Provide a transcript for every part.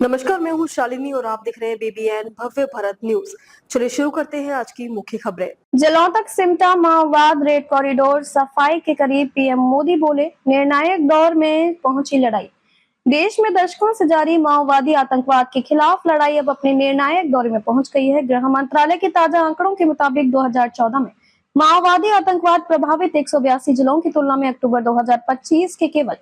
नमस्कार, मैं हूँ शालिनी और आप देख रहे हैं BBN भव्य भारत न्यूज। चलिए शुरू करते हैं आज की मुख्य खबरें। जलौन तक सिमटा माओवाद रेड कॉरिडोर सफाई के करीब पीएम मोदी बोले, निर्णायक दौर में पहुंची लड़ाई। देश में दशकों से जारी माओवादी आतंकवाद के खिलाफ लड़ाई अब अपने निर्णायक दौर में पहुंच गई है। गृह मंत्रालय के ताजा आंकड़ों के मुताबिक 2014 में माओवादी आतंकवाद प्रभावित 182 जिलों की तुलना में अक्टूबर 2025 के केवल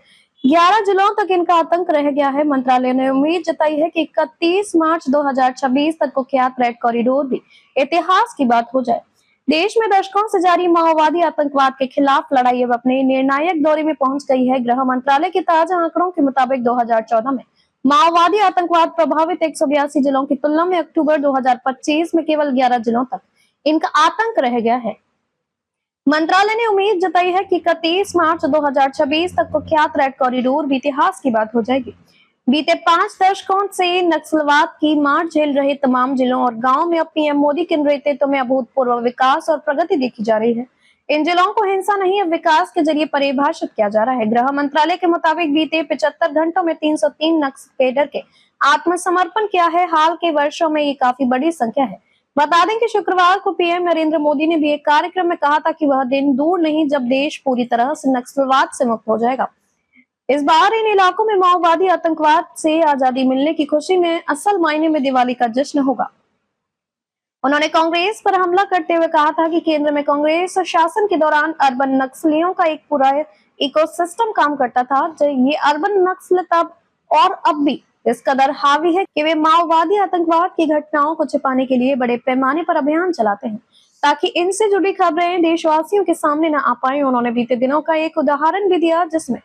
11 जिलों तक इनका आतंक रह गया है। मंत्रालय ने उम्मीद जताई है कि 31 मार्च 2026 तक कुख्यात रेड कॉरिडोर भी इतिहास की बात हो जाए। देश में दशकों से जारी माओवादी आतंकवाद के खिलाफ लड़ाई अब अपने निर्णायक दौरे में पहुंच गई है। गृह मंत्रालय के ताजा आंकड़ों के मुताबिक 2014 में माओवादी आतंकवाद प्रभावित 182 जिलों की तुलना में अक्टूबर 2025 में केवल 11 जिलों तक इनका आतंक रह गया है। मंत्रालय ने उम्मीद जताई है कि 31 मार्च 2026 तक कुख्यात रेड कॉरिडोर भी इतिहास की बात हो जाएगी। बीते 5 दशकों से नक्सलवाद की मार झेल रहे तमाम जिलों और गांवों में अब पीएम मोदी के नेतृत्व में अभूतपूर्व विकास और प्रगति देखी जा रही है। इन जिलों को हिंसा नहीं, अब विकास के जरिए परिभाषित किया जा रहा है। गृह मंत्रालय के मुताबिक बीते 75 घंटों में 303 नक्सल कैडर के आत्मसमर्पण किया है। हाल के वर्षों में ये काफी बड़ी संख्या है। बता दें कि शुक्रवार को पीएम नरेंद्र मोदी ने भी एक कार्यक्रम में कहा था कि वह दिन दूर नहीं जब देश पूरी तरह से नक्सलवाद से मुक्त हो जाएगा। इस बार इन इलाकों में माओवादी आतंकवाद से आजादी मिलने की खुशी में असल मायने में दिवाली का जश्न होगा। उन्होंने कांग्रेस पर हमला करते हुए कहा था कि केंद्र में कांग्रेस शासन के दौरान अर्बन नक्सलियों का एक पूरा इकोसिस्टम काम करता था। ये अर्बन नक्सल तब और अब भी इस कदर हावी है कि वे माओवादी आतंकवाद की घटनाओं को छिपाने के लिए बड़े पैमाने पर अभियान चलाते हैं ताकि इनसे जुड़ी खबरें देशवासियों के सामने न आ पाए। उन्होंने बीते दिनों का एक उदाहरण भी दिया जिसमें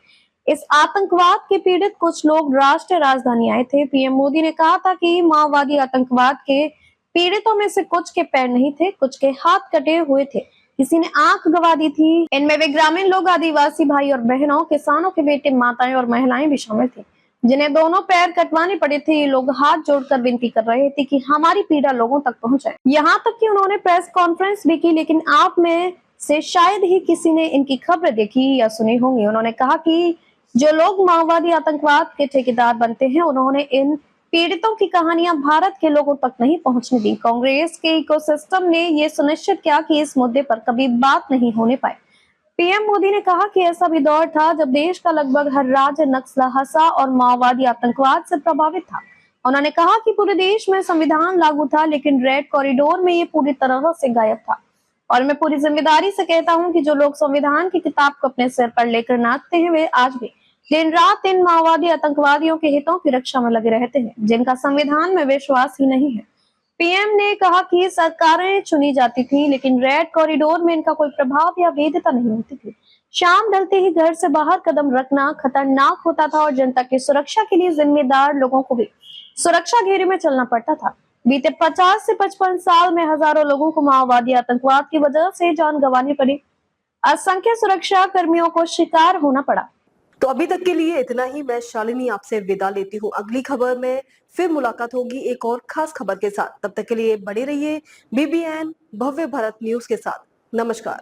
इस आतंकवाद के पीड़ित कुछ लोग राष्ट्रीय राजधानी आए थे। पीएम मोदी ने कहा था कि माओवादी आतंकवाद के पीड़ितों में से कुछ के पैर नहीं थे, कुछ के हाथ कटे हुए थे, किसी ने आंख गंवा दी थी। इनमें वे ग्रामीण लोग, आदिवासी भाई और बहनों, किसानों के बेटे, माताएं और महिलाएं भी शामिल थे जिन्हें दोनों पैर कटवाने पड़े थे। ये लोग हाथ जोड़कर विनती कर रहे थे कि हमारी पीड़ा लोगों तक पहुंचे। यहाँ तक कि उन्होंने प्रेस कॉन्फ्रेंस भी की, लेकिन आप में से शायद ही किसी ने इनकी खबरें देखी या सुनी होंगी। उन्होंने कहा कि जो लोग माओवादी आतंकवाद के ठेकेदार बनते हैं, उन्होंने इन पीड़ितों की कहानियां भारत के लोगों तक नहीं पहुंचने दी। कांग्रेस के इकोसिस्टम ने ये सुनिश्चित किया कि इस मुद्दे पर कभी बात नहीं होने पाए। पीएम मोदी ने कहा कि ऐसा भी दौर था जब देश का लगभग हर राज्य नक्सल हंसा और माओवादी आतंकवाद से प्रभावित था। उन्होंने कहा कि पूरे देश में संविधान लागू था, लेकिन रेड कॉरिडोर में ये पूरी तरह से गायब था। और मैं पूरी जिम्मेदारी से कहता हूं कि जो लोग संविधान की किताब को अपने सिर पर लेकर नाचते हैं, वे आज भी दिन रात इन माओवादी आतंकवादियों के हितों की रक्षा में लगे रहते हैं, जिनका संविधान में विश्वास ही नहीं है। पीएम ने कहा कि सरकारें चुनी जाती थी, लेकिन रेड कॉरिडोर में इनका कोई प्रभाव या वैधता नहीं होती थी। शाम ढलते ही घर से बाहर कदम रखना खतरनाक होता था और जनता की सुरक्षा के लिए जिम्मेदार लोगों को भी सुरक्षा घेरे में चलना पड़ता था। बीते 50 से 55 साल में हजारों लोगों को माओवादी आतंकवाद की वजह से जान गंवानी पड़ी। असंख्य सुरक्षा कर्मियों को शिकार होना पड़ा। तो अभी तक के लिए इतना ही। मैं शालिनी आपसे विदा लेती हूँ। अगली खबर में फिर मुलाकात होगी एक और खास खबर के साथ। तब तक के लिए बने रहिए BBN भव्य भारत न्यूज के साथ। नमस्कार।